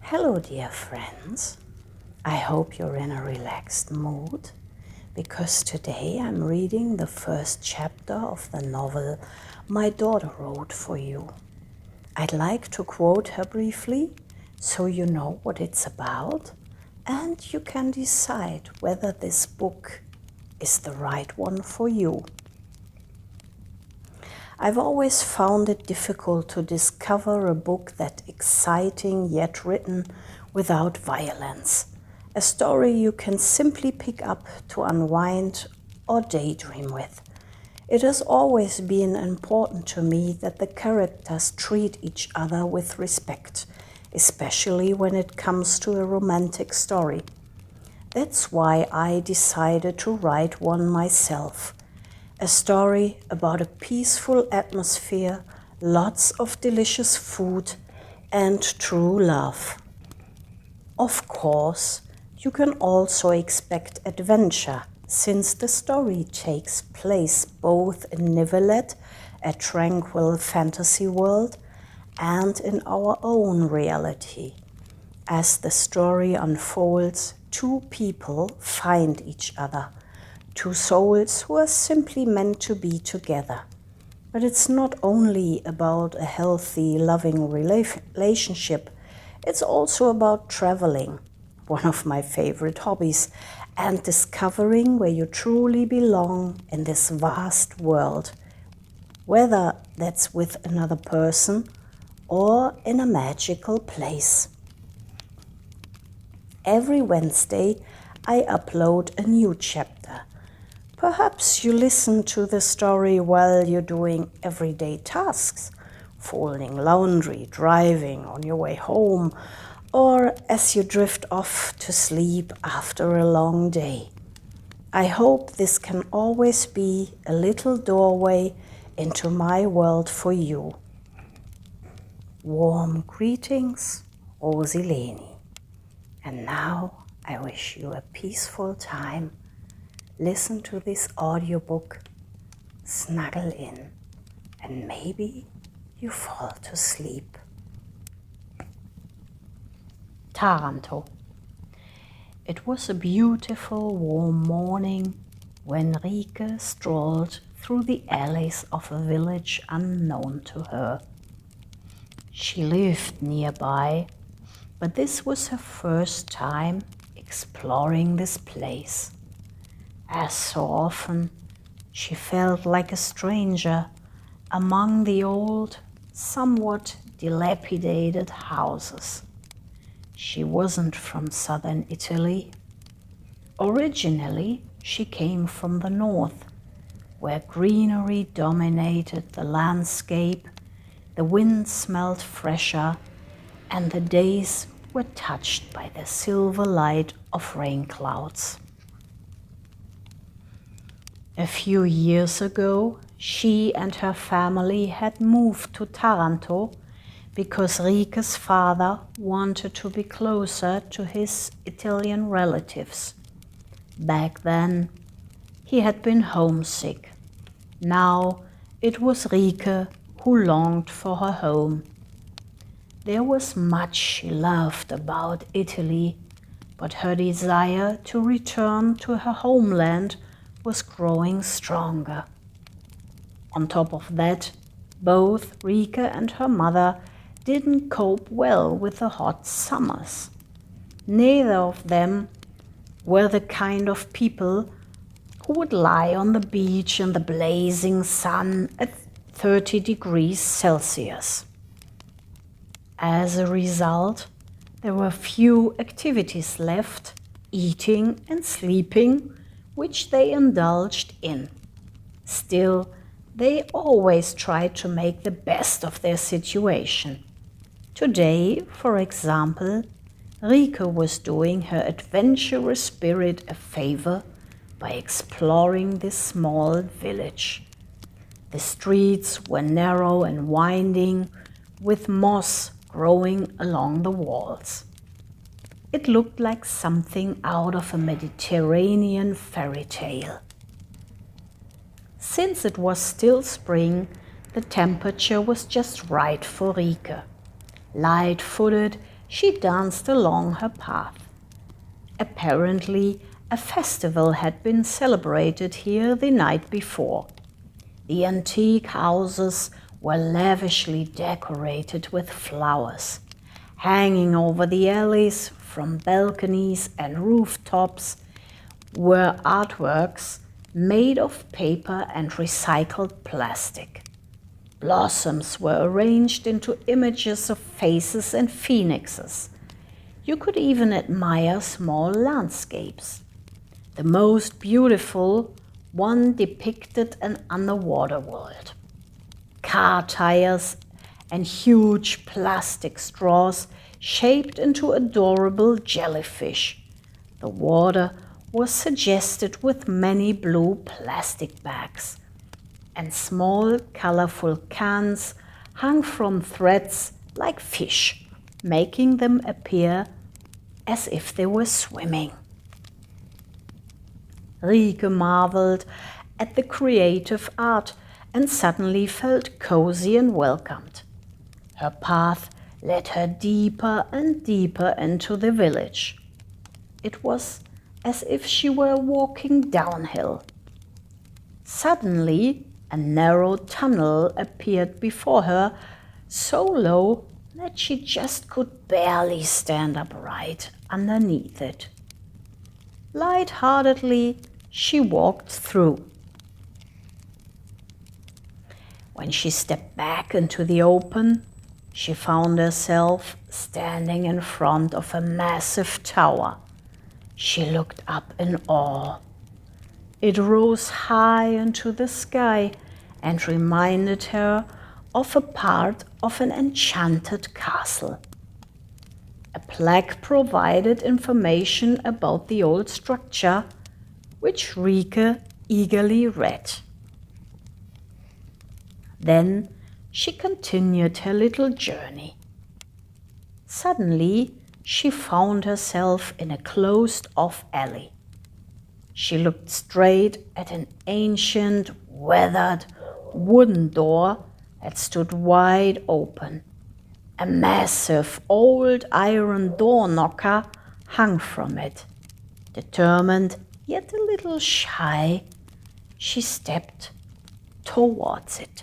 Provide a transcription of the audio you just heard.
Hello, dear friends. I hope you're in a relaxed mood because today I'm reading the first chapter of the novel my daughter wrote for you. I'd like to quote her briefly so you know what it's about and you can decide whether this book is the right one for you. I've always found it difficult to discover a book that's exciting yet written without violence. A story you can simply pick up to unwind or daydream with. It has always been important to me that the characters treat each other with respect, especially when it comes to a romantic story. That's why I decided to write one myself. A story about a peaceful atmosphere, lots of delicious food, and true love. Of course, you can also expect adventure, since the story takes place both in Nivaleth, a tranquil fantasy world, and in our own reality. As the story unfolds, two people find each other. Two souls who are simply meant to be together. But it's not only about a healthy, loving relationship, it's also about traveling, one of my favorite hobbies, and discovering where you truly belong in this vast world, whether that's with another person or in a magical place. Every Wednesday, I upload a new chapter. Perhaps you listen to the story while you're doing everyday tasks, folding laundry, driving on your way home, or as you drift off to sleep after a long day. I hope this can always be a little doorway into my world for you. Warm greetings, Rosileni. And now I wish you a peaceful time. Listen to this audiobook, snuggle in, and maybe you fall to sleep. Taranto. It was a beautiful warm morning when Rieke strolled through the alleys of a village unknown to her. She lived nearby, but this was her first time exploring this place. As so often, she felt like a stranger among the old, somewhat dilapidated houses. She wasn't from southern Italy. Originally, she came from the north, where greenery dominated the landscape, the wind smelled fresher, and the days were touched by the silver light of rain clouds. A few years ago, she and her family had moved to Taranto because Rieke's father wanted to be closer to his Italian relatives. Back then, he had been homesick. Now it was Rieke who longed for her home. There was much she loved about Italy, but her desire to return to her homeland was growing stronger. On top of that, both Rieke and her mother didn't cope well with the hot summers. Neither of them were the kind of people who would lie on the beach in the blazing sun at 30 degrees Celsius. As a result, there were few activities left, eating and sleeping, which they indulged in. Still, they always tried to make the best of their situation. Today, for example, Rieke was doing her adventurous spirit a favor by exploring this small village. The streets were narrow and winding, with moss growing along the walls. It looked like something out of a Mediterranean fairy tale. Since it was still spring, the temperature was just right for Rieke. Light-footed, she danced along her path. Apparently, a festival had been celebrated here the night before. The antique houses were lavishly decorated with flowers. Hanging over the alleys from balconies and rooftops were artworks made of paper and recycled plastic. Blossoms were arranged into images of faces and phoenixes. You could even admire small landscapes. The most beautiful one depicted an underwater world. Car tires and huge plastic straws shaped into adorable jellyfish. The water was suggested with many blue plastic bags, and small colorful cans hung from threads like fish, making them appear as if they were swimming. Rieke marveled at the creative art and suddenly felt cozy and welcomed. Her path led her deeper and deeper into the village. It was as if she were walking downhill. Suddenly, a narrow tunnel appeared before her, so low that she just could barely stand upright underneath it. Light-heartedly, she walked through. When she stepped back into the open, she found herself standing in front of a massive tower. She looked up in awe. It rose high into the sky and reminded her of a part of an enchanted castle. A plaque provided information about the old structure, which Rieke eagerly read. Then she continued her little journey. Suddenly, she found herself in a closed-off alley. She looked straight at an ancient, weathered wooden door that stood wide open. A massive old iron door knocker hung from it. Determined, yet a little shy, she stepped towards it.